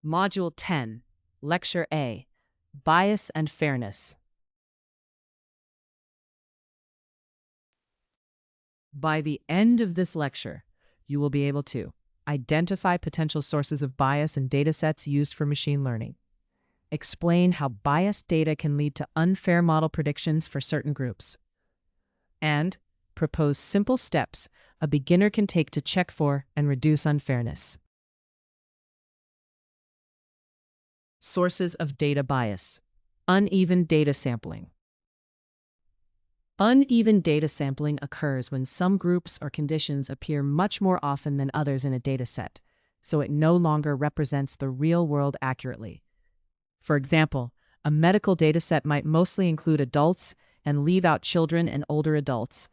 Module 10, Lecture A, Bias and Fairness. By the end of this lecture, you will be able to identify potential sources of bias in datasets used for machine learning, explain how biased data can lead to unfair model predictions for certain groups, and propose simple steps a beginner can take to check for and reduce unfairness. Sources of data bias. Uneven data sampling. Uneven data sampling occurs when some groups or conditions appear much more often than others in a dataset, so it no longer represents the real world accurately. For example, a medical dataset might mostly include adults and leave out children and older adults,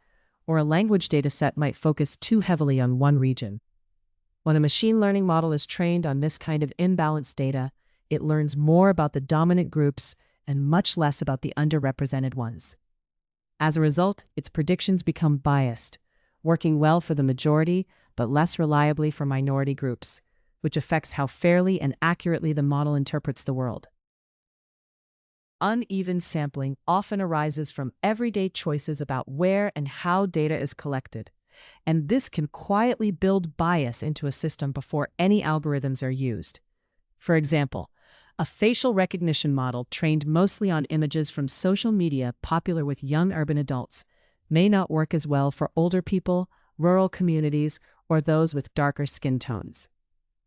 or a language dataset might focus too heavily on one region. When a machine learning model is trained on this kind of imbalanced data, it learns more about the dominant groups and much less about the underrepresented ones. As a result, its predictions become biased, working well for the majority but less reliably for minority groups, which affects how fairly and accurately the model interprets the world. Uneven sampling often arises from everyday choices about where and how data is collected, and this can quietly build bias into a system before any algorithms are used. For example, a facial recognition model trained mostly on images from social media popular with young urban adults may not work as well for older people, rural communities, or those with darker skin tones.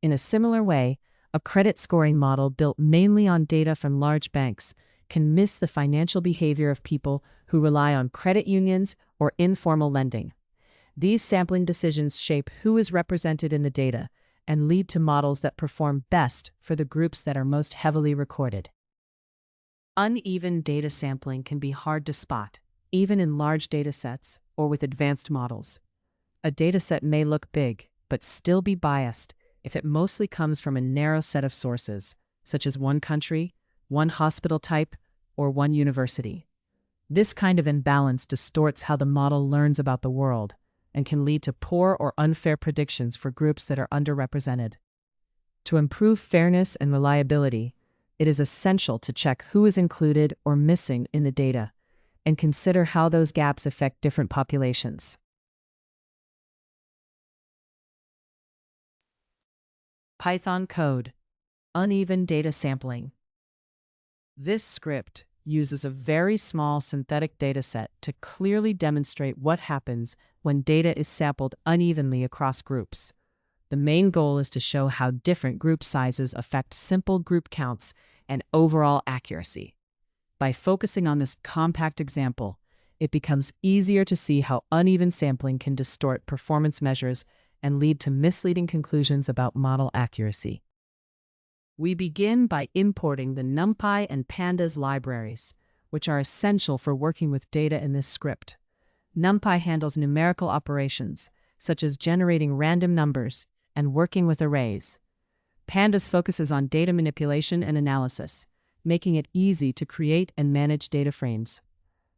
In a similar way, a credit scoring model built mainly on data from large banks can miss the financial behavior of people who rely on credit unions or informal lending. These sampling decisions shape who is represented in the data and lead to models that perform best for the groups that are most heavily recorded. Uneven data sampling can be hard to spot, even in large datasets or with advanced models. A dataset may look big, but still be biased if it mostly comes from a narrow set of sources, such as one country, one hospital type, or one university. This kind of imbalance distorts how the model learns about the world and can lead to poor or unfair predictions for groups that are underrepresented. To improve fairness and reliability, it is essential to check who is included or missing in the data and consider how those gaps affect different populations. Python code. Uneven data sampling. This script uses a very small synthetic dataset to clearly demonstrate what happens when data is sampled unevenly across groups. The main goal is to show how different group sizes affect simple group counts and overall accuracy. By focusing on this compact example, it becomes easier to see how uneven sampling can distort performance measures and lead to misleading conclusions about model accuracy. We begin by importing the numpy and pandas libraries, which are essential for working with data in this script. Numpy handles numerical operations, such as generating random numbers and working with arrays. Pandas focuses on data manipulation and analysis, making it easy to create and manage data frames.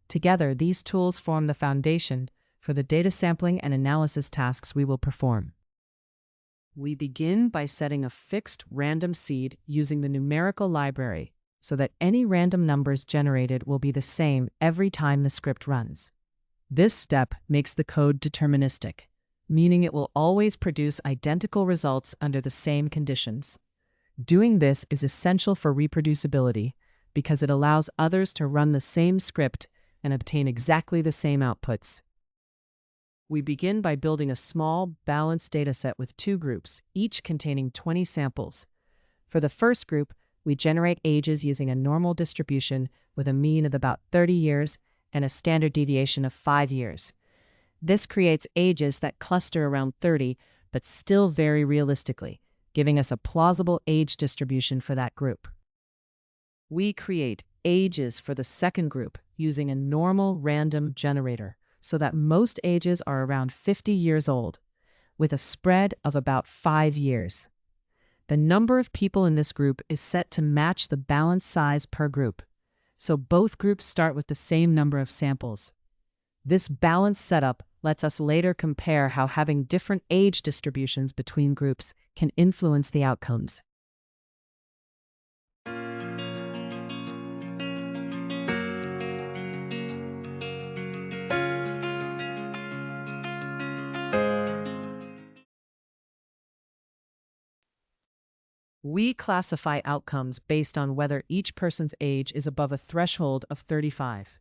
Together, these tools form the foundation for the data sampling and analysis tasks we will perform. We begin by setting a fixed random seed using the numerical library so that any random numbers generated will be the same every time the script runs. This step makes the code deterministic, meaning it will always produce identical results under the same conditions. Doing this is essential for reproducibility because it allows others to run the same script and obtain exactly the same outputs. We begin by building a small, balanced dataset with two groups, each containing 20 samples. For the first group, we generate ages using a normal distribution with a mean of about 30 years and a standard deviation of 5 years. This creates ages that cluster around 30, but still vary realistically, giving us a plausible age distribution for that group. We create ages for the second group using a normal random generator, so that most ages are around 50 years old, with a spread of about 5 years. The number of people in this group is set to match the balanced size per group, so both groups start with the same number of samples. This balanced setup lets us later compare how having different age distributions between groups can influence the outcomes. We classify outcomes based on whether each person's age is above a threshold of 35.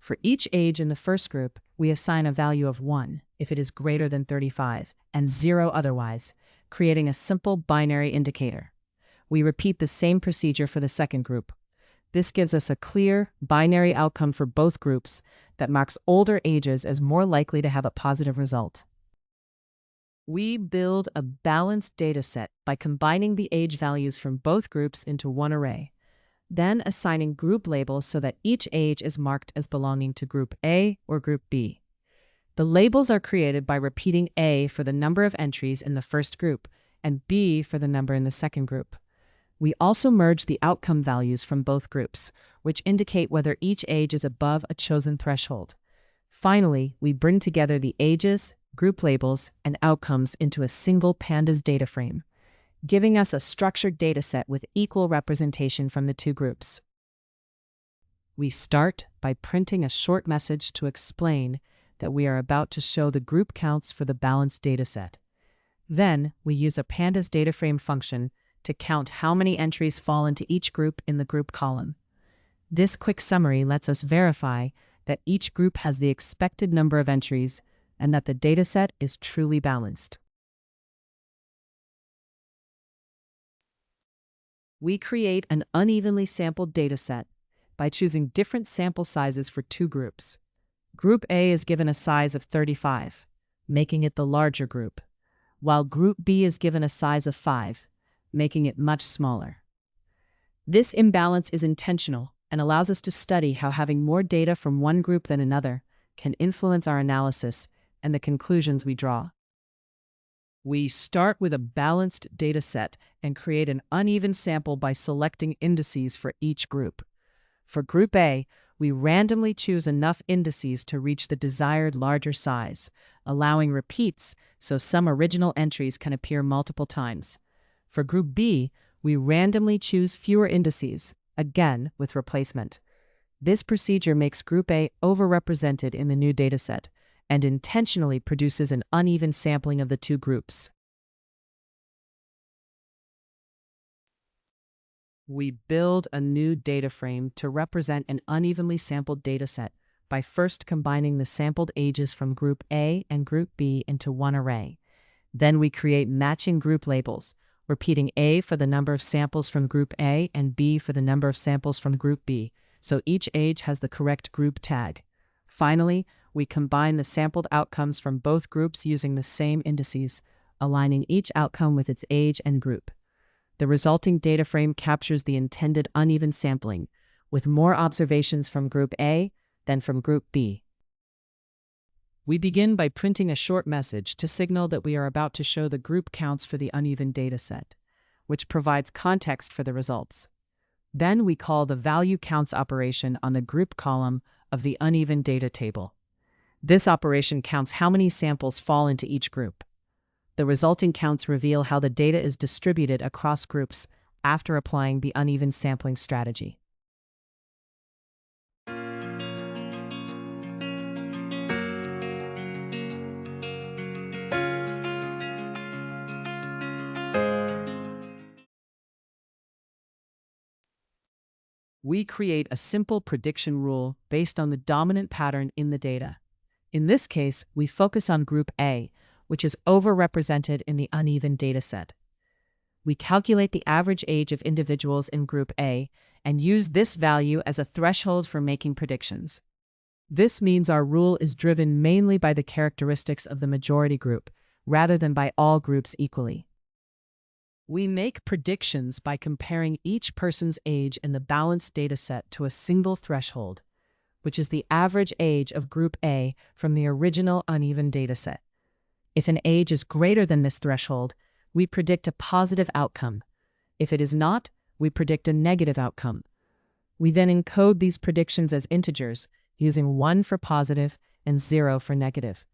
For each age in the first group, we assign a value of 1 if it is greater than 35 and 0 otherwise, creating a simple binary indicator. We repeat the same procedure for the second group. This gives us a clear, binary outcome for both groups that marks older ages as more likely to have a positive result. We build a balanced dataset by combining the age values from both groups into one array, then assigning group labels so that each age is marked as belonging to Group A or Group B. The labels are created by repeating A for the number of entries in the first group and B for the number in the second group. We also merge the outcome values from both groups, which indicate whether each age is above a chosen threshold. Finally, we bring together the ages, group labels, and outcomes into a single pandas data frame, giving us a structured dataset with equal representation from the two groups. We start by printing a short message to explain that we are about to show the group counts for the balanced dataset. Then, we use a pandas data frame function to count how many entries fall into each group in the group column. This quick summary lets us verify that each group has the expected number of entries and that the dataset is truly balanced. We create an unevenly sampled dataset by choosing different sample sizes for two groups. Group A is given a size of 35, making it the larger group, while Group B is given a size of 5, making it much smaller. This imbalance is intentional and allows us to study how having more data from one group than another can influence our analysis and the conclusions we draw. We start with a balanced data set and create an uneven sample by selecting indices for each group. For Group A, we randomly choose enough indices to reach the desired larger size, allowing repeats so some original entries can appear multiple times. For Group B, we randomly choose fewer indices, again with replacement. This procedure makes Group A overrepresented in the new dataset and intentionally produces an uneven sampling of the two groups. We build a new data frame to represent an unevenly sampled dataset by first combining the sampled ages from Group A and Group B into one array. Then we create matching group labels, repeating A for the number of samples from Group A and B for the number of samples from Group B, so each age has the correct group tag. Finally, we combine the sampled outcomes from both groups using the same indices, aligning each outcome with its age and group. The resulting data frame captures the intended uneven sampling, with more observations from Group A than from Group B. We begin by printing a short message to signal that we are about to show the group counts for the uneven dataset, which provides context for the results. Then we call the value counts operation on the group column of the uneven data table. This operation counts how many samples fall into each group. The resulting counts reveal how the data is distributed across groups after applying the uneven sampling strategy. We create a simple prediction rule based on the dominant pattern in the data. In this case, we focus on Group A, which is overrepresented in the uneven dataset. We calculate the average age of individuals in Group A and use this value as a threshold for making predictions. This means our rule is driven mainly by the characteristics of the majority group, rather than by all groups equally. We make predictions by comparing each person's age in the balanced dataset to a single threshold, which is the average age of Group A from the original uneven dataset. If an age is greater than this threshold, we predict a positive outcome. If it is not, we predict a negative outcome. We then encode these predictions as integers, using 1 for positive and 0 for negative.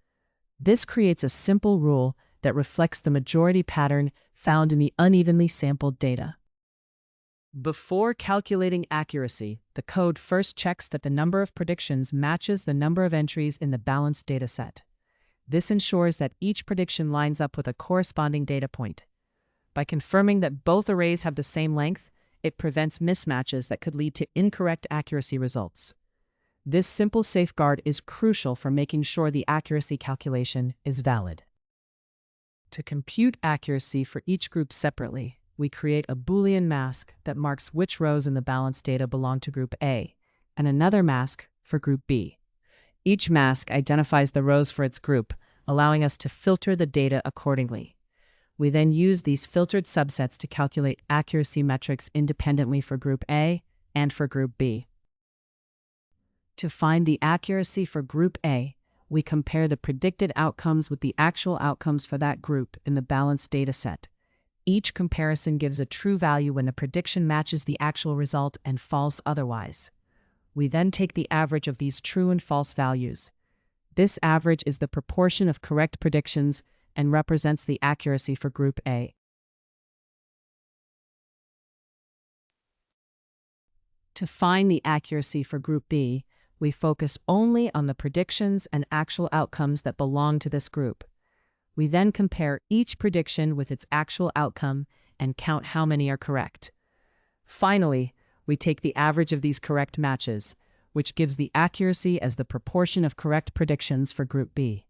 This creates a simple rule that reflects the majority pattern found in the unevenly sampled data. Before calculating accuracy, the code first checks that the number of predictions matches the number of entries in the balanced dataset. This ensures that each prediction lines up with a corresponding data point. By confirming that both arrays have the same length, it prevents mismatches that could lead to incorrect accuracy results. This simple safeguard is crucial for making sure the accuracy calculation is valid. To compute accuracy for each group separately, we create a Boolean mask that marks which rows in the balanced data belong to group A, and another mask for group B. Each mask identifies the rows for its group, allowing us to filter the data accordingly. We then use these filtered subsets to calculate accuracy metrics independently for group A and for group B. To find the accuracy for group A, we compare the predicted outcomes with the actual outcomes for that group in the balanced dataset. Each comparison gives a true value when the prediction matches the actual result and false otherwise. We then take the average of these true and false values. This average is the proportion of correct predictions and represents the accuracy for group A. To find the accuracy for group B, we focus only on the predictions and actual outcomes that belong to this group. We then compare each prediction with its actual outcome and count how many are correct. Finally, we take the average of these correct matches, which gives the accuracy as the proportion of correct predictions for group B.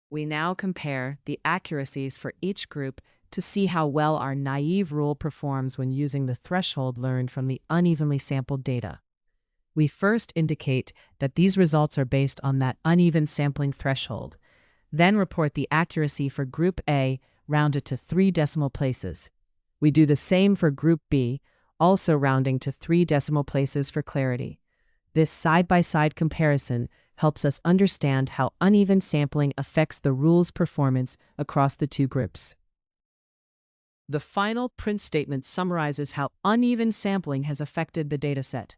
We now compare the accuracies for each group to see how well our naive rule performs when using the threshold learned from the unevenly sampled data. We first indicate that these results are based on that uneven sampling threshold, then report the accuracy for group A rounded to 3 decimal places. We do the same for group B, also rounding to 3 decimal places for clarity. This side-by-side comparison helps us understand how uneven sampling affects the rule's performance across the two groups. The final print statement summarizes how uneven sampling has affected the dataset.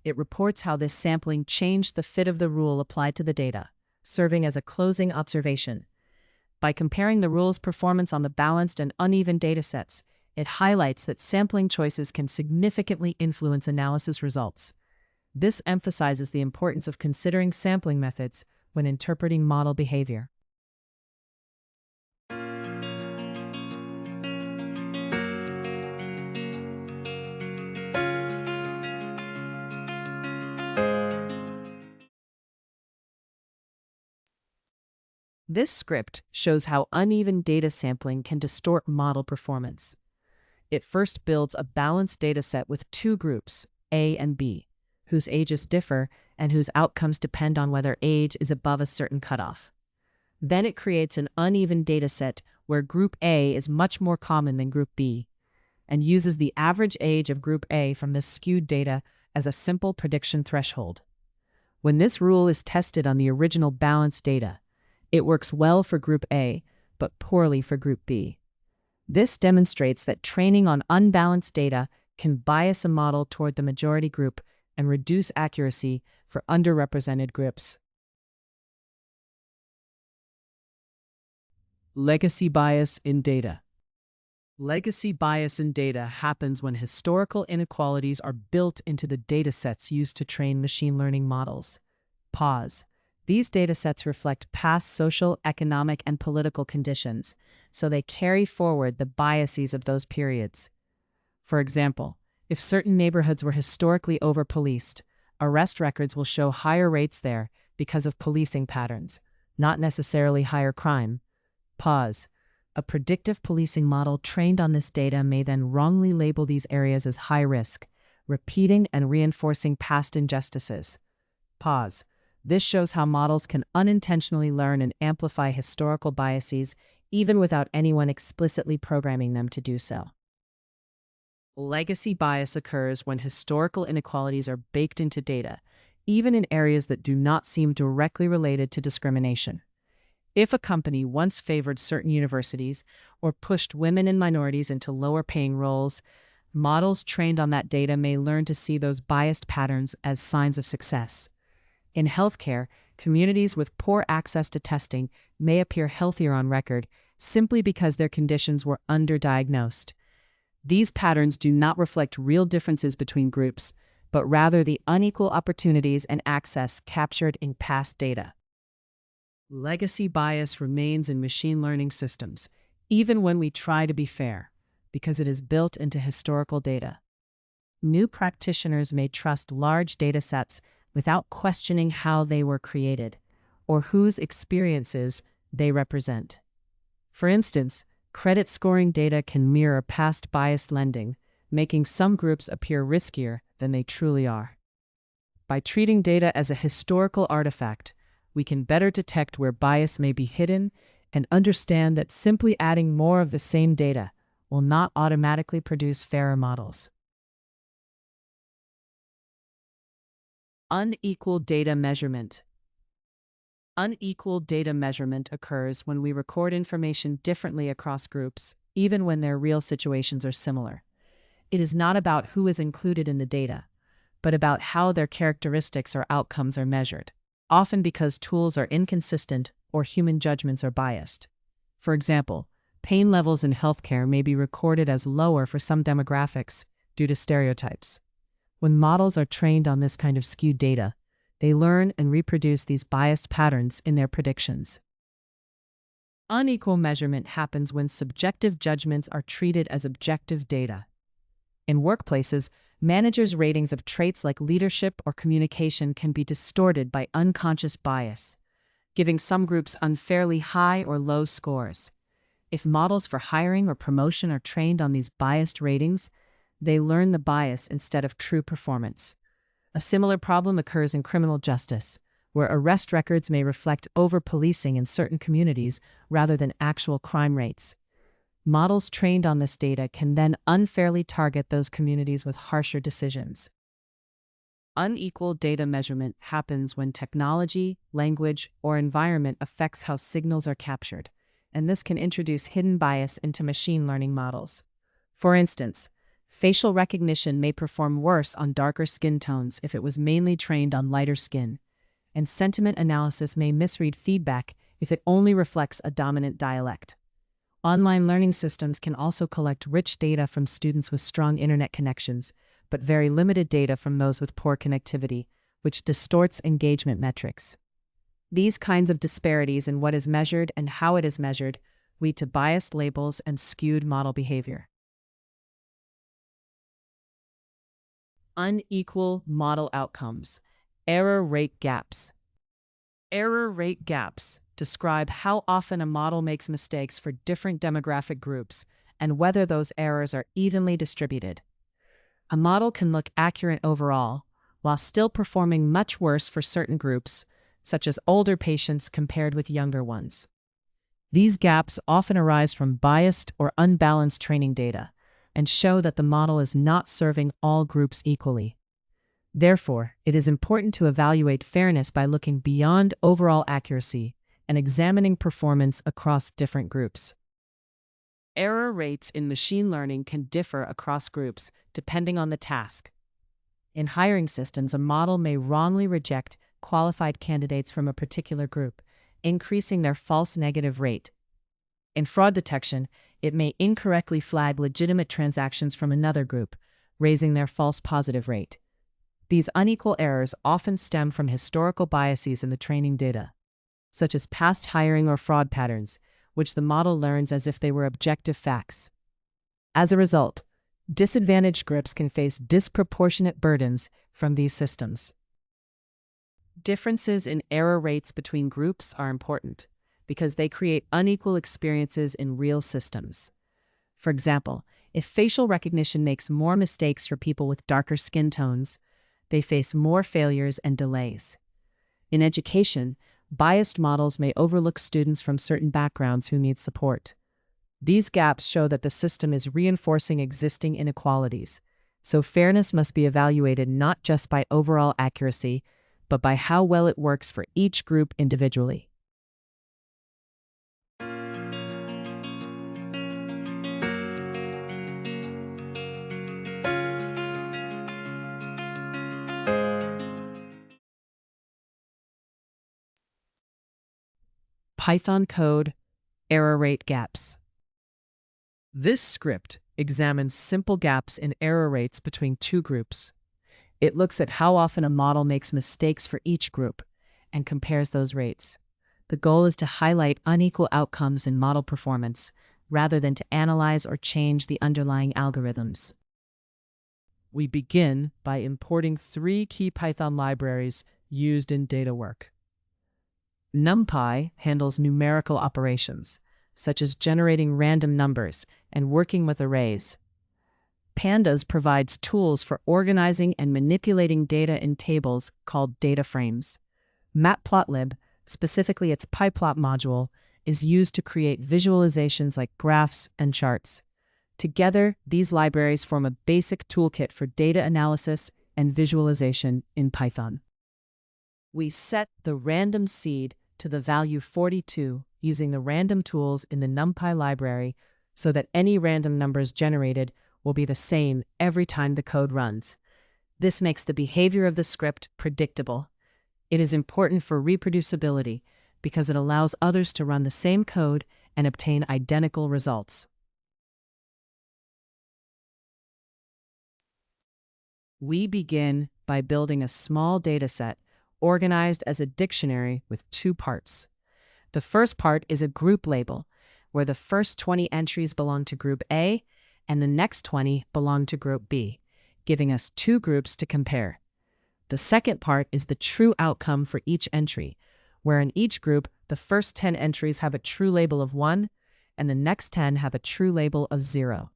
It reports how this sampling changed the fit of the rule applied to the data, serving as a closing observation. By comparing the rule's performance on the balanced and uneven datasets, it highlights that sampling choices can significantly influence analysis results. This emphasizes the importance of considering sampling methods when interpreting model behavior. This script shows how uneven data sampling can distort model performance. It first builds a balanced dataset with 2 groups, A and B, whose ages differ and whose outcomes depend on whether age is above a certain cutoff. Then it creates an uneven dataset where group A is much more common than group B, and uses the average age of group A from this skewed data as a simple prediction threshold. When this rule is tested on the original balanced data, it works well for group A, but poorly for group B. This demonstrates that training on unbalanced data can bias a model toward the majority group and reduce accuracy for underrepresented groups. Legacy bias in data. Legacy bias in data happens when historical inequalities are built into the datasets used to train machine learning models. Pause. These datasets reflect past social, economic, and political conditions, so they carry forward the biases of those periods. For example, if certain neighborhoods were historically over-policed, arrest records will show higher rates there because of policing patterns, not necessarily higher crime. Pause. A predictive policing model trained on this data may then wrongly label these areas as high risk, repeating and reinforcing past injustices. Pause. This shows how models can unintentionally learn and amplify historical biases even without anyone explicitly programming them to do so. Legacy bias occurs when historical inequalities are baked into data, even in areas that do not seem directly related to discrimination. If a company once favored certain universities or pushed women and minorities into lower-paying roles, models trained on that data may learn to see those biased patterns as signs of success. In healthcare, communities with poor access to testing may appear healthier on record simply because their conditions were underdiagnosed. These patterns do not reflect real differences between groups, but rather the unequal opportunities and access captured in past data. Legacy bias remains in machine learning systems, even when we try to be fair, because it is built into historical data. New practitioners may trust large datasets without questioning how they were created or whose experiences they represent. For instance, credit scoring data can mirror past biased lending, making some groups appear riskier than they truly are. By treating data as a historical artifact, we can better detect where bias may be hidden and understand that simply adding more of the same data will not automatically produce fairer models. Unequal data measurement. Unequal data measurement occurs when we record information differently across groups, even when their real situations are similar. It is not about who is included in the data, but about how their characteristics or outcomes are measured, often because tools are inconsistent or human judgments are biased. For example, pain levels in healthcare may be recorded as lower for some demographics due to stereotypes. When models are trained on this kind of skewed data, they learn and reproduce these biased patterns in their predictions. Unequal measurement happens when subjective judgments are treated as objective data. In workplaces, managers' ratings of traits like leadership or communication can be distorted by unconscious bias, giving some groups unfairly high or low scores. If models for hiring or promotion are trained on these biased ratings, they learn the bias instead of true performance. A similar problem occurs in criminal justice, where arrest records may reflect over-policing in certain communities rather than actual crime rates. Models trained on this data can then unfairly target those communities with harsher decisions. Unequal data measurement happens when technology, language, or environment affects how signals are captured, and this can introduce hidden bias into machine learning models. For instance, facial recognition may perform worse on darker skin tones if it was mainly trained on lighter skin, and sentiment analysis may misread feedback if it only reflects a dominant dialect. Online learning systems can also collect rich data from students with strong internet connections, but very limited data from those with poor connectivity, which distorts engagement metrics. These kinds of disparities in what is measured and how it is measured lead to biased labels and skewed model behavior. Unequal model outcomes. Error rate gaps. Error rate gaps describe how often a model makes mistakes for different demographic groups and whether those errors are evenly distributed. A model can look accurate overall, while still performing much worse for certain groups, such as older patients compared with younger ones. These gaps often arise from biased or unbalanced training data and show that the model is not serving all groups equally. Therefore, it is important to evaluate fairness by looking beyond overall accuracy and examining performance across different groups. Error rates in machine learning can differ across groups depending on the task. In hiring systems, a model may wrongly reject qualified candidates from a particular group, increasing their false negative rate. In fraud detection, it may incorrectly flag legitimate transactions from another group, raising their false positive rate. These unequal errors often stem from historical biases in the training data, such as past hiring or fraud patterns, which the model learns as if they were objective facts. As a result, disadvantaged groups can face disproportionate burdens from these systems. Differences in error rates between groups are important because they create unequal experiences in real systems. For example, if facial recognition makes more mistakes for people with darker skin tones, they face more failures and delays. In education, biased models may overlook students from certain backgrounds who need support. These gaps show that the system is reinforcing existing inequalities, so fairness must be evaluated not just by overall accuracy, but by how well it works for each group individually. Python code, error rate gaps. This script examines simple gaps in error rates between two groups. It looks at how often a model makes mistakes for each group and compares those rates. The goal is to highlight unequal outcomes in model performance, rather than to analyze or change the underlying algorithms. We begin by importing 3 key Python libraries used in data work. NumPy handles numerical operations, such as generating random numbers and working with arrays. Pandas provides tools for organizing and manipulating data in tables called data frames. Matplotlib, specifically its pyplot module, is used to create visualizations like graphs and charts. Together, these libraries form a basic toolkit for data analysis and visualization in Python. We set the random seed to the value 42 using the random tools in the NumPy library so that any random numbers generated will be the same every time the code runs. This makes the behavior of the script predictable. It is important for reproducibility because it allows others to run the same code and obtain identical results. We begin by building a small dataset organized as a dictionary with 2 parts. The first part is a group label, where the first 20 entries belong to group A and the next 20 belong to group B, giving us 2 groups to compare. The second part is the true outcome for each entry, where in each group, the first 10 entries have a true label of 1 and the next 10 have a true label of 0.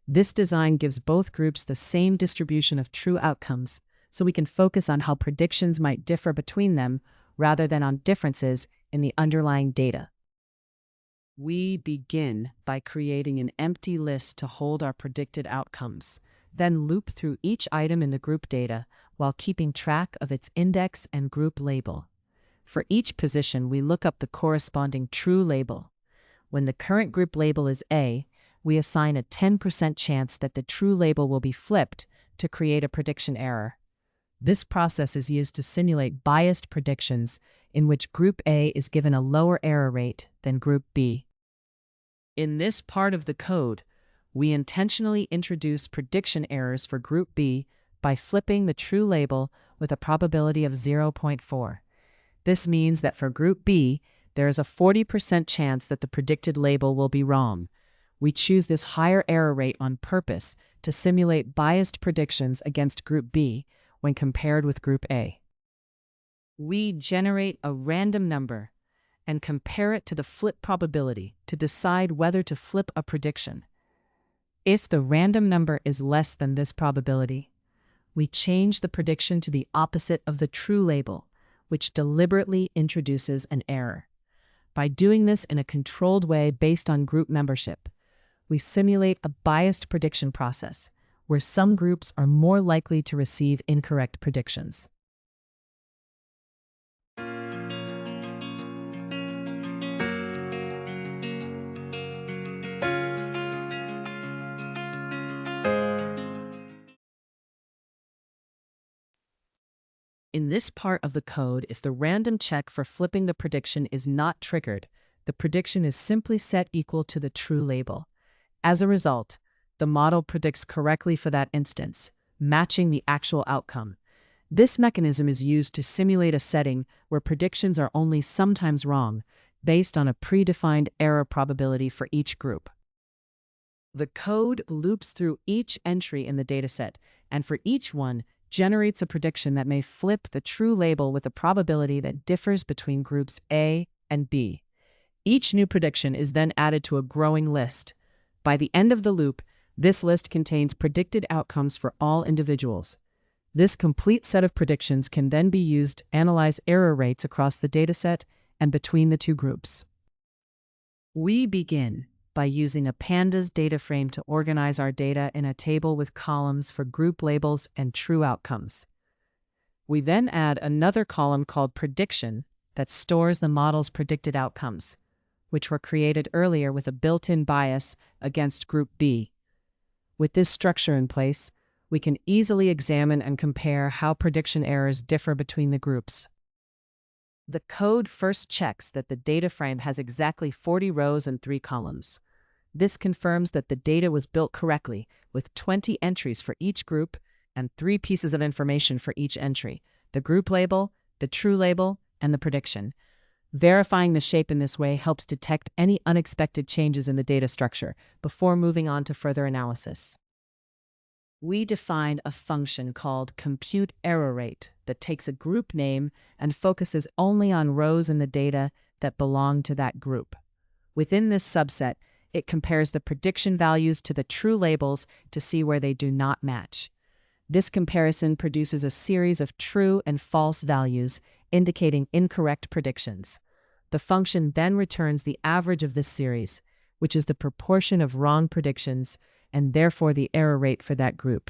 This design gives both groups the same distribution of true outcomes, so we can focus on how predictions might differ between them rather than on differences in the underlying data. We begin by creating an empty list to hold our predicted outcomes, then loop through each item in the group data while keeping track of its index and group label. For each position, we look up the corresponding true label. When the current group label is A, we assign a 10% chance that the true label will be flipped to create a prediction error. This process is used to simulate biased predictions in which Group A is given a lower error rate than Group B. In this part of the code, we intentionally introduce prediction errors for Group B by flipping the true label with a probability of 0.4. This means that for Group B, there is a 40% chance that the predicted label will be wrong. We choose this higher error rate on purpose to simulate biased predictions against Group B when compared with Group A. We generate a random number and compare it to the flip probability to decide whether to flip a prediction. If the random number is less than this probability, we change the prediction to the opposite of the true label, which deliberately introduces an error. By doing this in a controlled way based on group membership, we simulate a biased prediction process where some groups are more likely to receive incorrect predictions. In this part of the code, if the random check for flipping the prediction is not triggered, the prediction is simply set equal to the true label. As a result, the model predicts correctly for that instance, matching the actual outcome. This mechanism is used to simulate a setting where predictions are only sometimes wrong, based on a predefined error probability for each group. The code loops through each entry in the dataset, and for each one, generates a prediction that may flip the true label with a probability that differs between groups A and B. Each new prediction is then added to a growing list. By the end of the loop, this list contains predicted outcomes for all individuals. This complete set of predictions can then be used to analyze error rates across the dataset and between the 2 groups. We begin by using a pandas data frame to organize our data in a table with columns for group labels and true outcomes. We then add another column called prediction that stores the model's predicted outcomes, which were created earlier with a built-in bias against Group B. With this structure in place, we can easily examine and compare how prediction errors differ between the groups. The code first checks that the data frame has exactly 40 rows and 3 columns. This confirms that the data was built correctly, with 20 entries for each group and 3 pieces of information for each entry: the group label, the true label, and the prediction. Verifying the shape in this way helps detect any unexpected changes in the data structure before moving on to further analysis. We defined a function called compute error rate that takes a group name and focuses only on rows in the data that belong to that group. Within this subset, it compares the prediction values to the true labels to see where they do not match. This comparison produces a series of true and false values, indicating incorrect predictions. The function then returns the average of this series, which is the proportion of wrong predictions, and therefore the error rate for that group.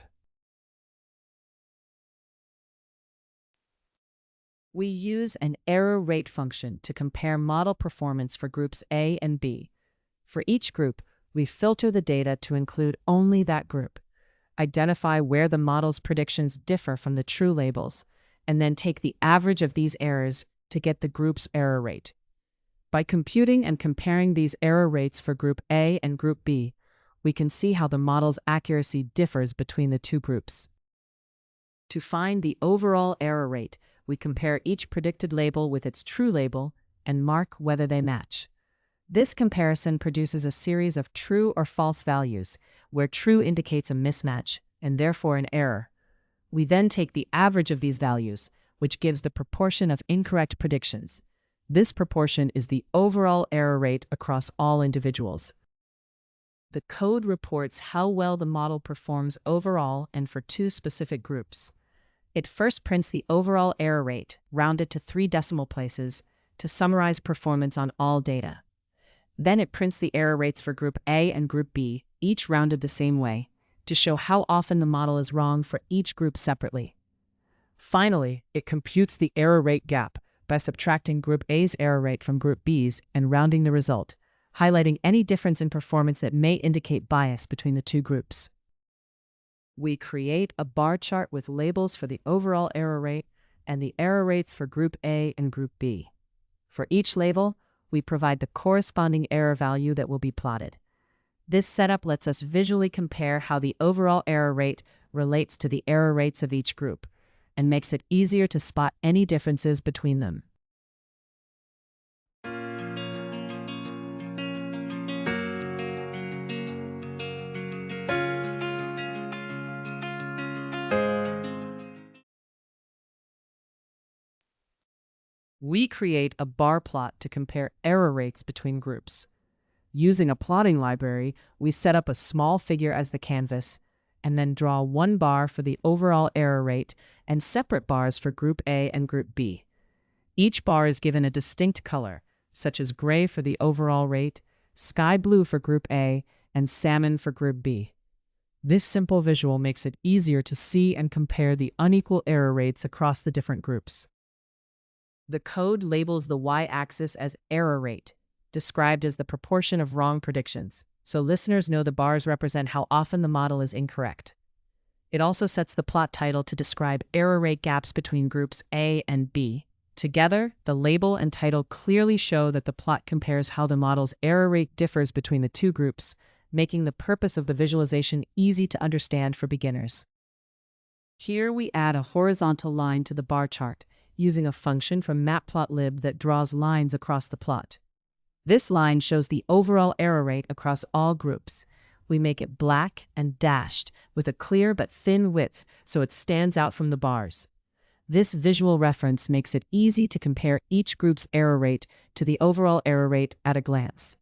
We use an error rate function to compare model performance for groups A and B. For each group, we filter the data to include only that group, identify where the model's predictions differ from the true labels, and then take the average of these errors to get the group's error rate. By computing and comparing these error rates for Group A and Group B, we can see how the model's accuracy differs between the two groups. To find the overall error rate, we compare each predicted label with its true label and mark whether they match. This comparison produces a series of true or false values, where true indicates a mismatch and therefore an error. We then take the average of these values, which gives the proportion of incorrect predictions. This proportion is the overall error rate across all individuals. The code reports how well the model performs overall and for two specific groups. It first prints the overall error rate, rounded to 3 decimal places, to summarize performance on all data. Then it prints the error rates for Group A and Group B, each rounded the same way, to show how often the model is wrong for each group separately. Finally, it computes the error rate gap by subtracting Group A's error rate from Group B's and rounding the result, highlighting any difference in performance that may indicate bias between the two groups. We create a bar chart with labels for the overall error rate and the error rates for Group A and Group B. For each label, we provide the corresponding error value that will be plotted. This setup lets us visually compare how the overall error rate relates to the error rates of each group, and makes it easier to spot any differences between them. We create a bar plot to compare error rates between groups. Using a plotting library, we set up a small figure as the canvas, and then draw one bar for the overall error rate and separate bars for Group A and Group B. Each bar is given a distinct color, such as gray for the overall rate, sky blue for Group A, and salmon for Group B. This simple visual makes it easier to see and compare the unequal error rates across the different groups. The code labels the y-axis as error rate, described as the proportion of wrong predictions, so listeners know the bars represent how often the model is incorrect. It also sets the plot title to describe error rate gaps between groups A and B. Together, the label and title clearly show that the plot compares how the model's error rate differs between the two groups, making the purpose of the visualization easy to understand for beginners. Here we add a horizontal line to the bar chart, using a function from matplotlib that draws lines across the plot. This line shows the overall error rate across all groups. We make it black and dashed with a clear but thin width so it stands out from the bars. This visual reference makes it easy to compare each group's error rate to the overall error rate at a glance.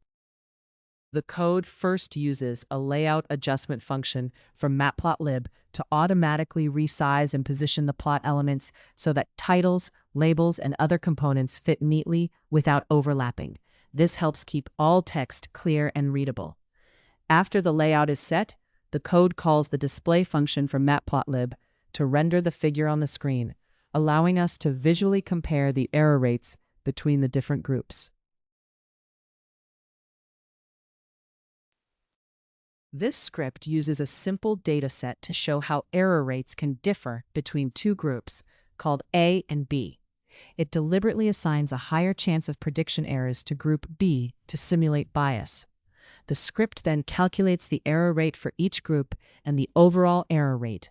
The code first uses a layout adjustment function from matplotlib to automatically resize and position the plot elements so that titles, labels, and other components fit neatly without overlapping. This helps keep all text clear and readable. After the layout is set, the code calls the display function from matplotlib to render the figure on the screen, allowing us to visually compare the error rates between the different groups. This script uses a simple dataset to show how error rates can differ between two groups, called A and B. It deliberately assigns a higher chance of prediction errors to Group B to simulate bias. The script then calculates the error rate for each group and the overall error rate,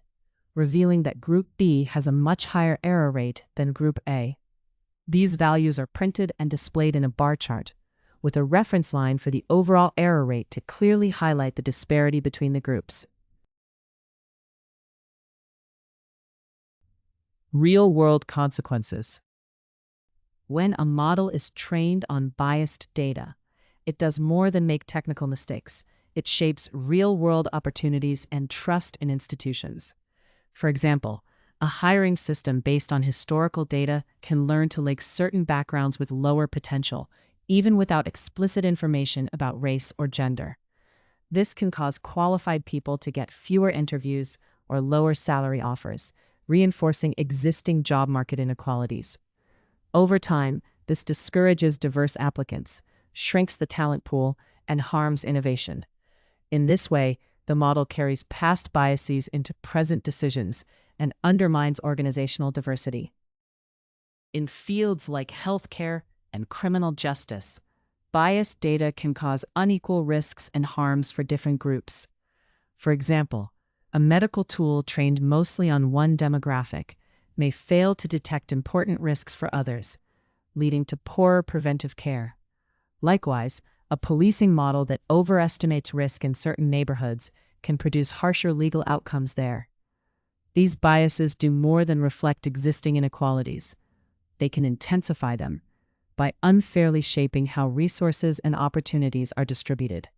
revealing that Group B has a much higher error rate than Group A. These values are printed and displayed in a bar chart, with a reference line for the overall error rate to clearly highlight the disparity between the groups. Real-world consequences. When a model is trained on biased data, it does more than make technical mistakes. It shapes real-world opportunities and trust in institutions. For example, a hiring system based on historical data can learn to link certain backgrounds with lower potential, even without explicit information about race or gender. This can cause qualified people to get fewer interviews or lower salary offers, reinforcing existing job market inequalities. Over time, this discourages diverse applicants, shrinks the talent pool, and harms innovation. In this way, the model carries past biases into present decisions and undermines organizational diversity. In fields like healthcare and criminal justice, biased data can cause unequal risks and harms for different groups. For example, a medical tool trained mostly on one demographic may fail to detect important risks for others, leading to poorer preventive care. Likewise, a policing model that overestimates risk in certain neighborhoods can produce harsher legal outcomes there. These biases do more than reflect existing inequalities. They can intensify them by unfairly shaping how resources and opportunities are distributed.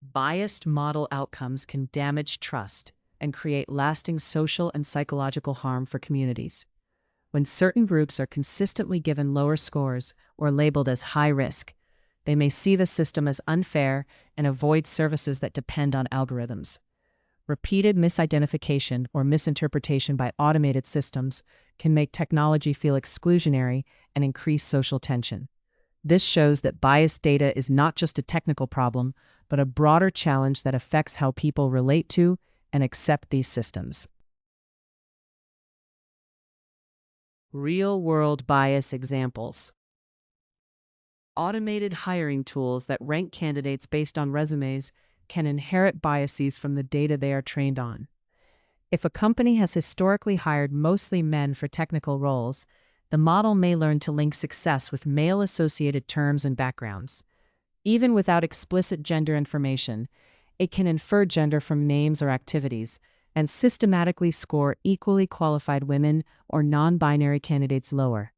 Biased model outcomes can damage trust and create lasting social and psychological harm for communities. When certain groups are consistently given lower scores or labeled as high risk, they may see the system as unfair and avoid services that depend on algorithms. Repeated misidentification or misinterpretation by automated systems can make technology feel exclusionary and increase social tension. This shows that biased data is not just a technical problem, but a broader challenge that affects how people relate to and accept these systems. Real-world bias examples. Automated hiring tools that rank candidates based on resumes can inherit biases from the data they are trained on. If a company has historically hired mostly men for technical roles, the model may learn to link success with male-associated terms and backgrounds. Even without explicit gender information, it can infer gender from names or activities and systematically score equally qualified women or non-binary candidates lower.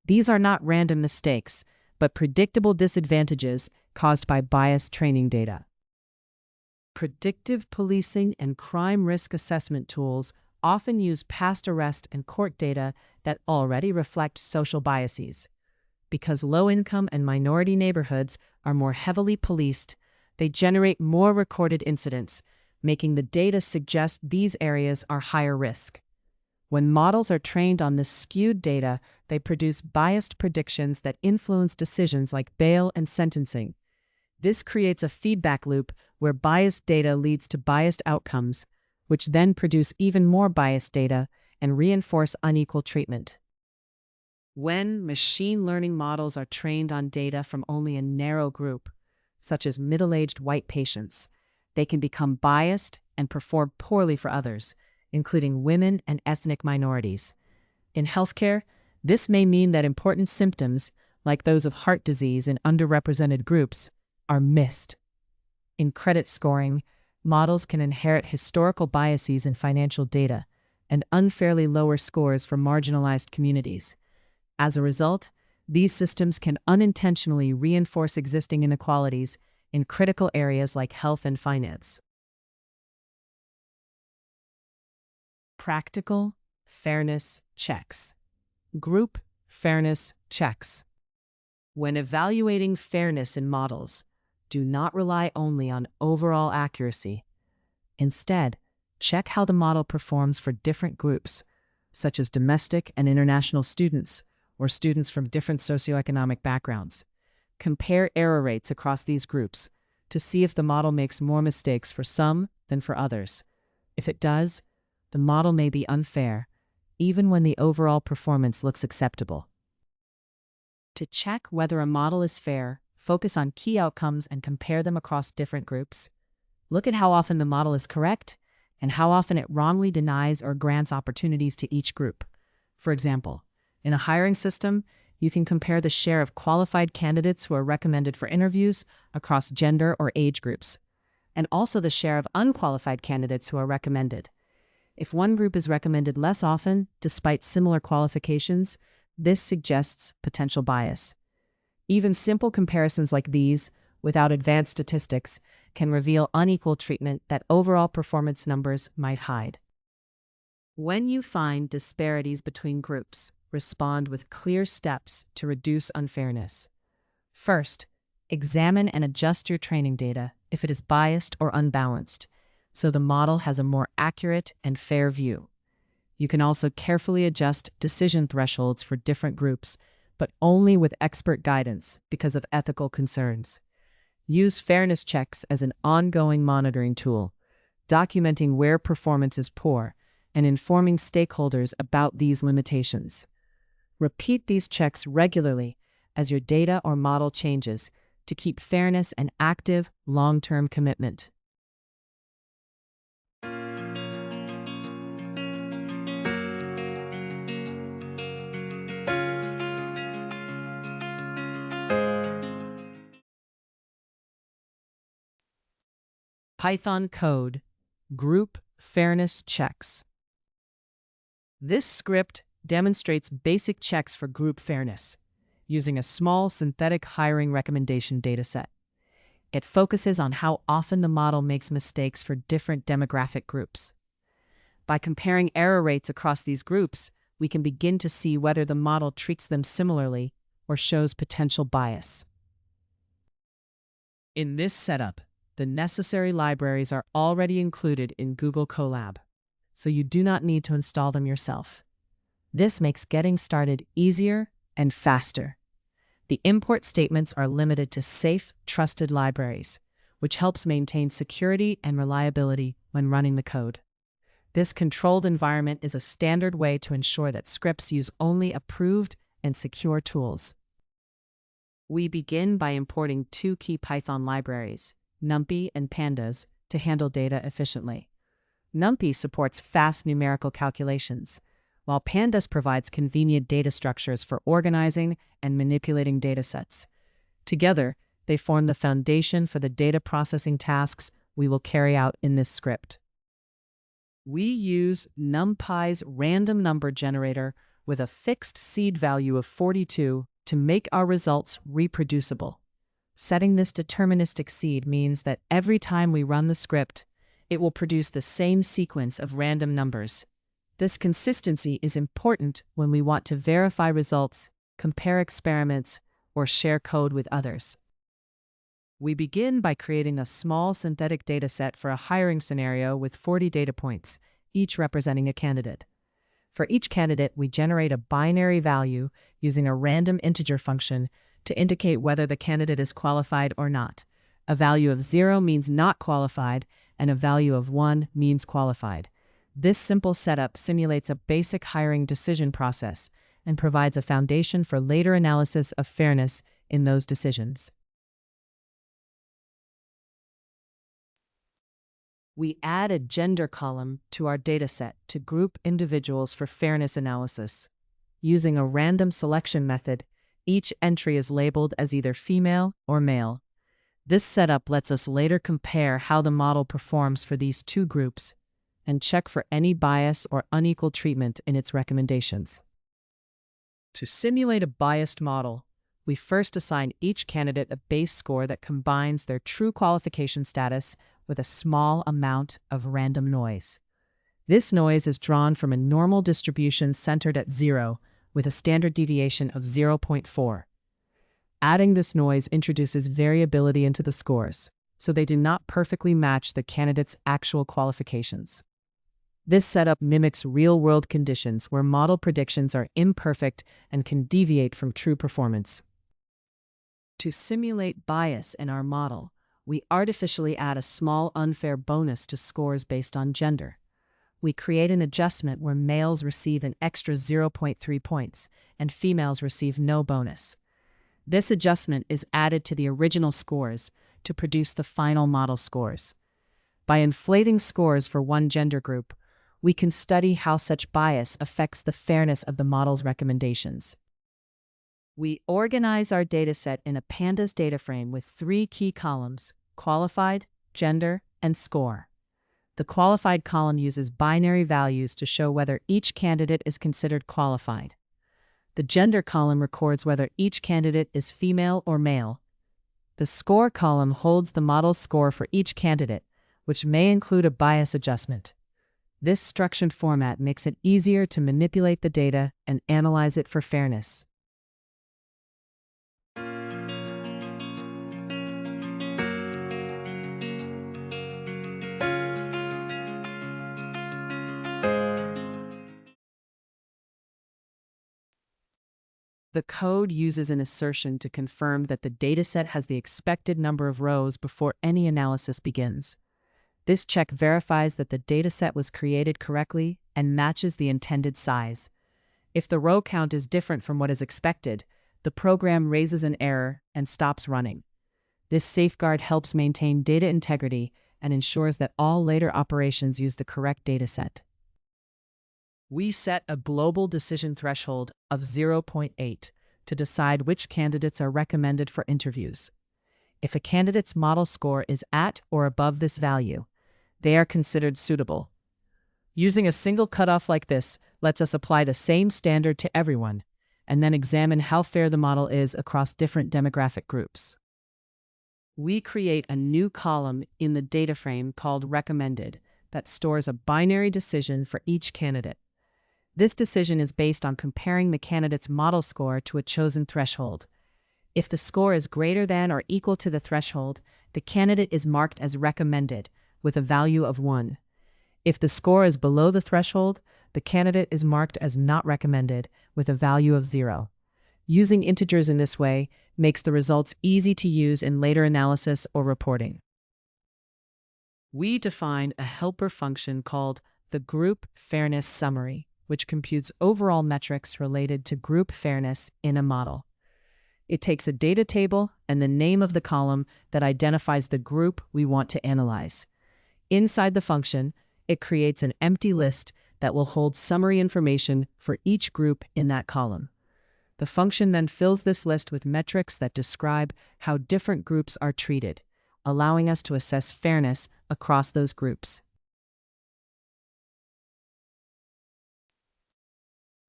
These are not random mistakes, but predictable disadvantages caused by biased training data. Predictive policing and crime risk assessment tools often use past arrest and court data that already reflect social biases. Because low-income and minority neighborhoods are more heavily policed, they generate more recorded incidents, making the data suggest these areas are higher risk. When models are trained on this skewed data, they produce biased predictions that influence decisions like bail and sentencing. This creates a feedback loop where biased data leads to biased outcomes, which then produce even more biased data and reinforce unequal treatment. When machine learning models are trained on data from only a narrow group, such as middle-aged white patients, they can become biased and perform poorly for others, including women and ethnic minorities. In healthcare, this may mean that important symptoms, like those of heart disease in underrepresented groups, are missed. In credit scoring, models can inherit historical biases in financial data and unfairly lower scores for marginalized communities. As a result, these systems can unintentionally reinforce existing inequalities in critical areas like health and finance. Practical fairness checks. Group fairness checks. When evaluating fairness in models, do not rely only on overall accuracy. Instead, check how the model performs for different groups, such as domestic and international students, or students from different socioeconomic backgrounds. Compare error rates across these groups to see if the model makes more mistakes for some than for others. If it does, the model may be unfair, even when the overall performance looks acceptable. To check whether a model is fair, focus on key outcomes and compare them across different groups. Look at how often the model is correct and how often it wrongly denies or grants opportunities to each group. For example, In a hiring system, you can compare the share of qualified candidates who are recommended for interviews across gender or age groups, and also the share of unqualified candidates who are recommended. If one group is recommended less often, despite similar qualifications, this suggests potential bias. Even simple comparisons like these, without advanced statistics, can reveal unequal treatment that overall performance numbers might hide. When you find disparities between groups, respond with clear steps to reduce unfairness. First, examine and adjust your training data if it is biased or unbalanced, so the model has a more accurate and fair view. You can also carefully adjust decision thresholds for different groups, but only with expert guidance because of ethical concerns. Use fairness checks as an ongoing monitoring tool, documenting where performance is poor and informing stakeholders about these limitations. Repeat these checks regularly as your data or model changes to keep fairness an active, long-term commitment. Python code, group fairness checks. This script demonstrates basic checks for group fairness using a small synthetic hiring recommendation dataset. It focuses on how often the model makes mistakes for different demographic groups. By comparing error rates across these groups, we can begin to see whether the model treats them similarly or shows potential bias. In this setup, the necessary libraries are already included in Google Colab, so you do not need to install them yourself. This makes getting started easier and faster. The import statements are limited to safe, trusted libraries, which helps maintain security and reliability when running the code. This controlled environment is a standard way to ensure that scripts use only approved and secure tools. We begin by importing two key Python libraries, numpy and pandas, to handle data efficiently. Numpy supports fast numerical calculations, while pandas provides convenient data structures for organizing and manipulating datasets. Together, they form the foundation for the data processing tasks we will carry out in this script. We use NumPy's random number generator with a fixed seed value of 42 to make our results reproducible. Setting this deterministic seed means that every time we run the script, it will produce the same sequence of random numbers. This consistency is important when we want to verify results, compare experiments, or share code with others. We begin by creating a small synthetic dataset for a hiring scenario with 40 data points, each representing a candidate. For each candidate, we generate a binary value using a random integer function to indicate whether the candidate is qualified or not. A value of 0 means not qualified, and a value of 1 means qualified. This simple setup simulates a basic hiring decision process and provides a foundation for later analysis of fairness in those decisions. We add a gender column to our dataset to group individuals for fairness analysis. Using a random selection method, each entry is labeled as either female or male. This setup lets us later compare how the model performs for these two groups and check for any bias or unequal treatment in its recommendations. To simulate a biased model, we first assign each candidate a base score that combines their true qualification status with a small amount of random noise. This noise is drawn from a normal distribution centered at 0 with a standard deviation of 0.4. Adding this noise introduces variability into the scores, so they do not perfectly match the candidate's actual qualifications. This setup mimics real-world conditions where model predictions are imperfect and can deviate from true performance. To simulate bias in our model, we artificially add a small unfair bonus to scores based on gender. We create an adjustment where males receive an extra 0.3 points and females receive no bonus. This adjustment is added to the original scores to produce the final model scores. By inflating scores for one gender group, we can study how such bias affects the fairness of the model's recommendations. We organize our dataset in a pandas data frame with 3 key columns: qualified, gender, and score. The qualified column uses binary values to show whether each candidate is considered qualified. The gender column records whether each candidate is female or male. The score column holds the model's score for each candidate, which may include a bias adjustment. This structured format makes it easier to manipulate the data and analyze it for fairness. The code uses an assertion to confirm that the dataset has the expected number of rows before any analysis begins. This check verifies that the dataset was created correctly and matches the intended size. If the row count is different from what is expected, the program raises an error and stops running. This safeguard helps maintain data integrity and ensures that all later operations use the correct dataset. We set a global decision threshold of 0.8 to decide which candidates are recommended for interviews. If a candidate's model score is at or above this value, they are considered suitable. Using a single cutoff like this lets us apply the same standard to everyone, and then examine how fair the model is across different demographic groups. We create a new column in the data frame called recommended that stores a binary decision for each candidate. This decision is based on comparing the candidate's model score to a chosen threshold. If the score is greater than or equal to the threshold, the candidate is marked as recommended with a value of 1. If the score is below the threshold, the candidate is marked as not recommended with a value of 0. Using integers in this way makes the results easy to use in later analysis or reporting. We define a helper function called the Group Fairness Summary, which computes overall metrics related to group fairness in a model. It takes a data table and the name of the column that identifies the group we want to analyze. Inside the function, it creates an empty list that will hold summary information for each group in that column. The function then fills this list with metrics that describe how different groups are treated, allowing us to assess fairness across those groups.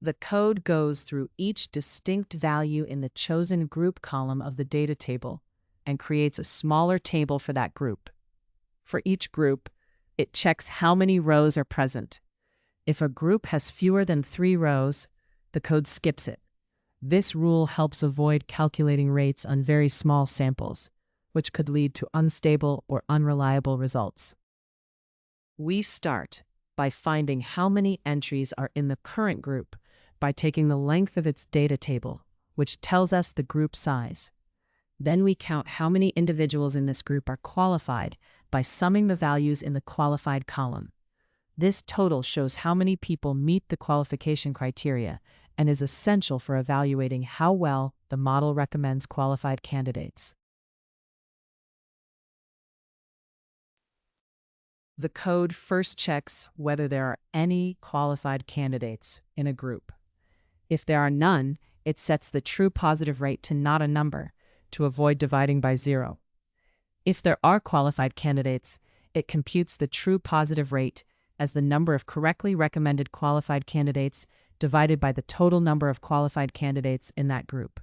The code goes through each distinct value in the chosen group column of the data table and creates a smaller table for that group. For each group, it checks how many rows are present. If a group has fewer than 3 rows, the code skips it. This rule helps avoid calculating rates on very small samples, which could lead to unstable or unreliable results. We start by finding how many entries are in the current group by taking the length of its data table, which tells us the group size. Then we count how many individuals in this group are qualified by summing the values in the qualified column. This total shows how many people meet the qualification criteria and is essential for evaluating how well the model recommends qualified candidates. The code first checks whether there are any qualified candidates in a group. If there are none, it sets the true positive rate to not a number to avoid dividing by 0. If there are qualified candidates, it computes the true positive rate as the number of correctly recommended qualified candidates divided by the total number of qualified candidates in that group.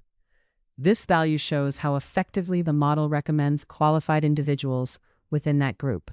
This value shows how effectively the model recommends qualified individuals within that group.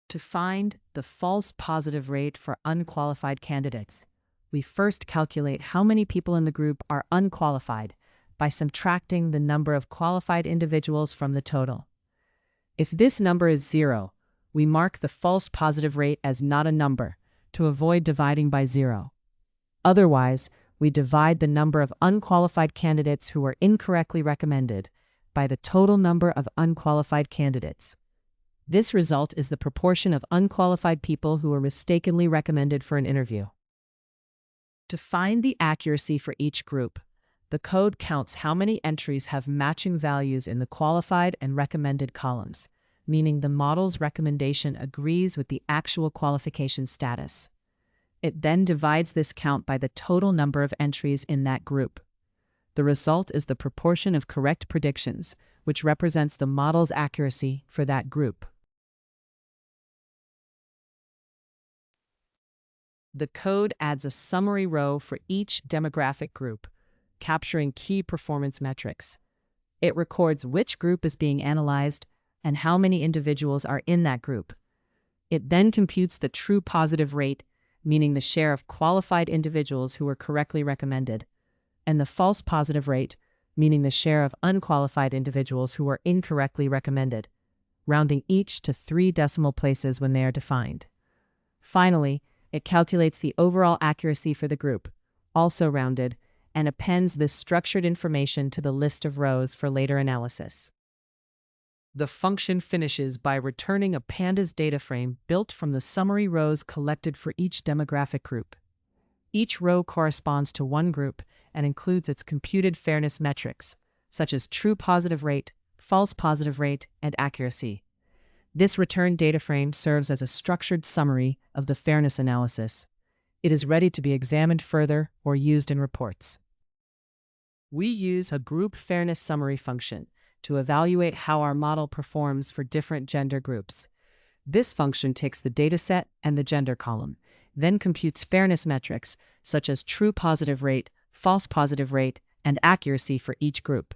To find the false positive rate for unqualified candidates, we first calculate how many people in the group are unqualified by subtracting the number of qualified individuals from the total. If this number is 0, we mark the false positive rate as not a number to avoid dividing by 0. Otherwise, we divide the number of unqualified candidates who are incorrectly recommended by the total number of unqualified candidates. This result is the proportion of unqualified people who were mistakenly recommended for an interview. To find the accuracy for each group, the code counts how many entries have matching values in the qualified and recommended columns, meaning the model's recommendation agrees with the actual qualification status. It then divides this count by the total number of entries in that group. The result is the proportion of correct predictions, which represents the model's accuracy for that group. The code adds a summary row for each demographic group, capturing key performance metrics. It records which group is being analyzed and how many individuals are in that group. It then computes the true positive rate, meaning the share of qualified individuals who were correctly recommended, and the false positive rate, meaning the share of unqualified individuals who were incorrectly recommended, rounding each to 3 decimal places when they are defined. Finally, it calculates the overall accuracy for the group, also rounded, and appends this structured information to the list of rows for later analysis. The function finishes by returning a pandas data frame built from the summary rows collected for each demographic group. Each row corresponds to one group and includes its computed fairness metrics, such as true positive rate, false positive rate, and accuracy. This returned data frame serves as a structured summary of the fairness analysis. It is ready to be examined further or used in reports. We use a group fairness summary function to evaluate how our model performs for different gender groups. This function takes the dataset and the gender column, then computes fairness metrics such as true positive rate, false positive rate, and accuracy for each group.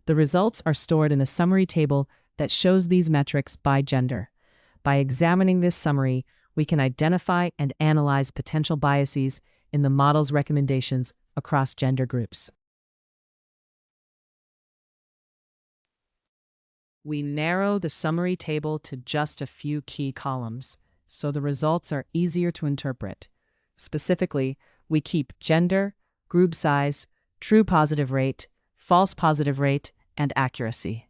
The results are stored in a summary table that shows these metrics by gender. By examining this summary, we can identify and analyze potential biases in the model's recommendations across gender groups. We narrow the summary table to just a few key columns, so the results are easier to interpret. Specifically, we keep gender, group size, true positive rate, false positive rate, and accuracy.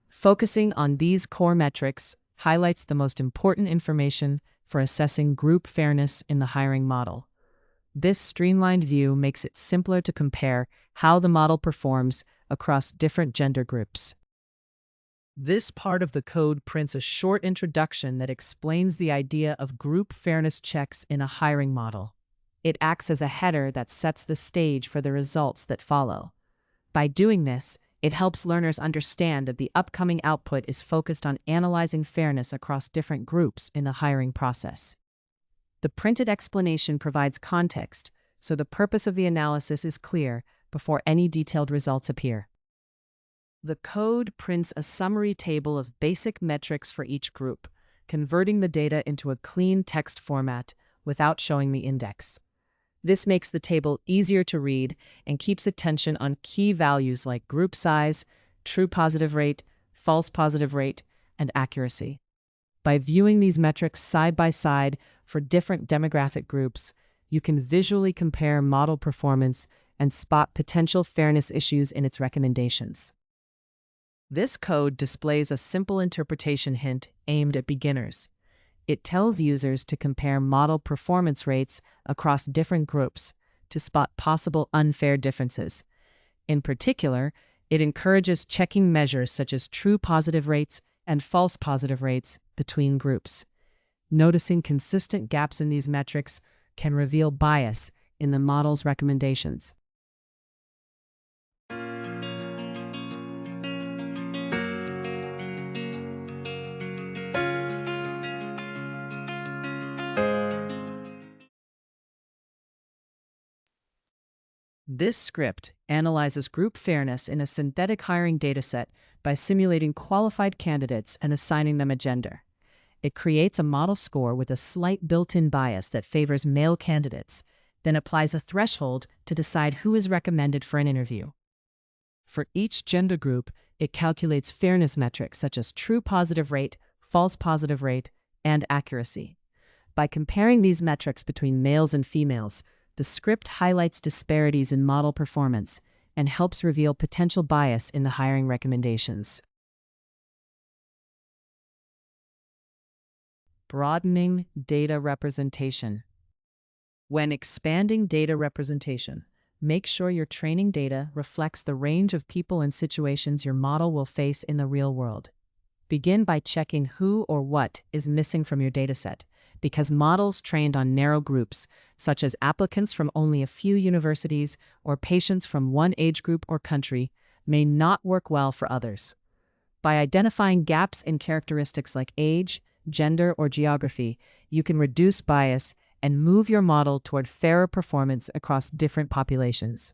Focusing on these core metrics highlights the most important information for assessing group fairness in the hiring model. This streamlined view makes it simpler to compare how the model performs across different gender groups. This part of the code prints a short introduction that explains the idea of group fairness checks in a hiring model. It acts as a header that sets the stage for the results that follow. By doing this, it helps learners understand that the upcoming output is focused on analyzing fairness across different groups in the hiring process. The printed explanation provides context, so the purpose of the analysis is clear before any detailed results appear. The code prints a summary table of basic metrics for each group, converting the data into a clean text format without showing the index. This makes the table easier to read and keeps attention on key values like group size, true positive rate, false positive rate, and accuracy. By viewing these metrics side by side for different demographic groups, you can visually compare model performance and spot potential fairness issues in its recommendations. This code displays a simple interpretation hint aimed at beginners. It tells users to compare model performance rates across different groups to spot possible unfair differences. In particular, it encourages checking measures such as true positive rates and false positive rates between groups. Noticing consistent gaps in these metrics can reveal bias in the model's recommendations. This script analyzes group fairness in a synthetic hiring dataset by simulating qualified candidates and assigning them a gender. It creates a model score with a slight built-in bias that favors male candidates, then applies a threshold to decide who is recommended for an interview. For each gender group, it calculates fairness metrics such as true positive rate, false positive rate, and accuracy. By comparing these metrics between males and females, the script highlights disparities in model performance and helps reveal potential bias in the hiring recommendations. Broadening data representation. When expanding data representation, make sure your training data reflects the range of people and situations your model will face in the real world. Begin by checking who or what is missing from your dataset, because models trained on narrow groups, such as applicants from only a few universities or patients from one age group or country, may not work well for others. By identifying gaps in characteristics like age, gender, or geography, you can reduce bias and move your model toward fairer performance across different populations.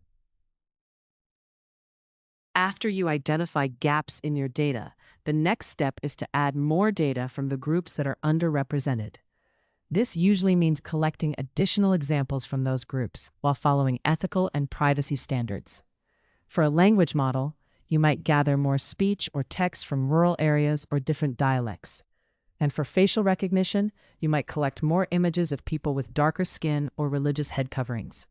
After you identify gaps in your data, the next step is to add more data from the groups that are underrepresented. This usually means collecting additional examples from those groups while following ethical and privacy standards. For a language model, you might gather more speech or text from rural areas or different dialects. And for facial recognition, you might collect more images of people with darker skin or religious head coverings.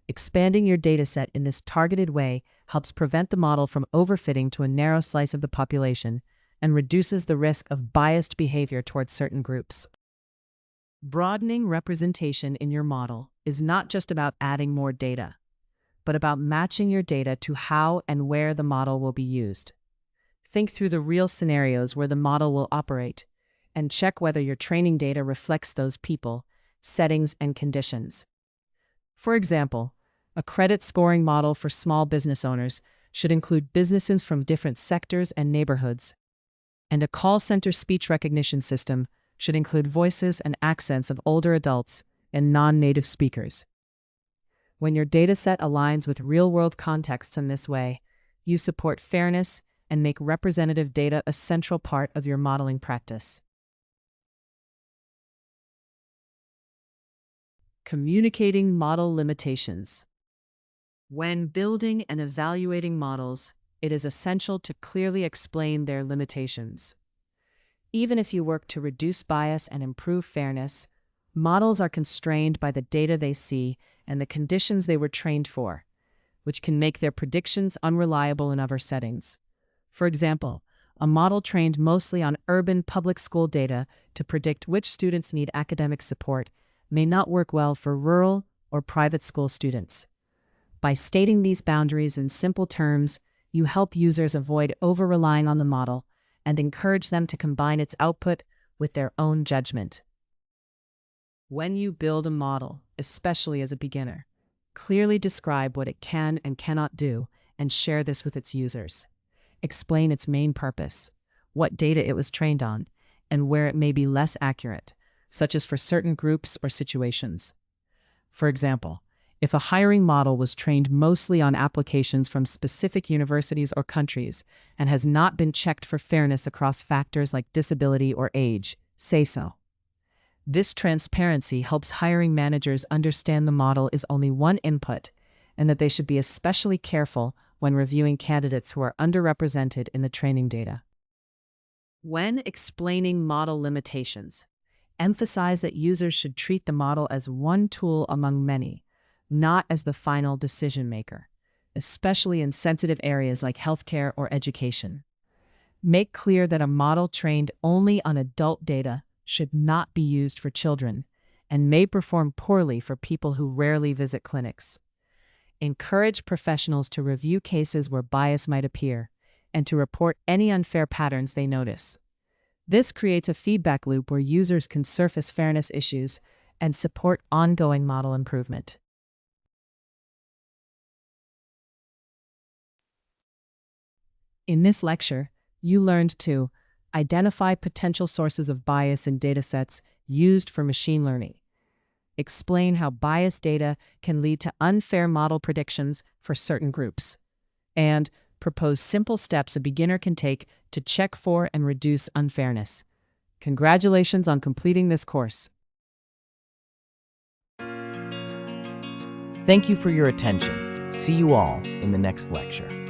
Expanding your dataset in this targeted way helps prevent the model from overfitting to a narrow slice of the population and reduces the risk of biased behavior towards certain groups. Broadening representation in your model is not just about adding more data, but about matching your data to how and where the model will be used. Think through the real scenarios where the model will operate, and check whether your training data reflects those people, settings, and conditions. For example, a credit scoring model for small business owners should include businesses from different sectors and neighborhoods, and a call center speech recognition system should include voices and accents of older adults and non-native speakers. When your dataset aligns with real-world contexts in this way, you support fairness and make representative data a central part of your modeling practice. Communicating model limitations. When building and evaluating models, it is essential to clearly explain their limitations. Even if you work to reduce bias and improve fairness, models are constrained by the data they see and the conditions they were trained for, which can make their predictions unreliable in other settings. For example, a model trained mostly on urban public school data to predict which students need academic support may not work well for rural or private school students. By stating these boundaries in simple terms, you help users avoid over-relying on the model and encourage them to combine its output with their own judgment. When you build a model, especially as a beginner, clearly describe what it can and cannot do and share this with its users. Explain its main purpose, what data it was trained on, and where it may be less accurate, such as for certain groups or situations. For example, if a hiring model was trained mostly on applications from specific universities or countries and has not been checked for fairness across factors like disability or age, say so. This transparency helps hiring managers understand the model is only one input and that they should be especially careful when reviewing candidates who are underrepresented in the training data. When explaining model limitations, emphasize that users should treat the model as one tool among many, not as the final decision maker, especially in sensitive areas like healthcare or education. Make clear that a model trained only on adult data should not be used for children and may perform poorly for people who rarely visit clinics. Encourage professionals to review cases where bias might appear and to report any unfair patterns they notice. This creates a feedback loop where users can surface fairness issues and support ongoing model improvement. In this lecture, you learned to identify potential sources of bias in datasets used for machine learning, explain how biased data can lead to unfair model predictions for certain groups, and propose simple steps a beginner can take to check for and reduce unfairness. Congratulations on completing this course. Thank you for your attention. See you all in the next lecture.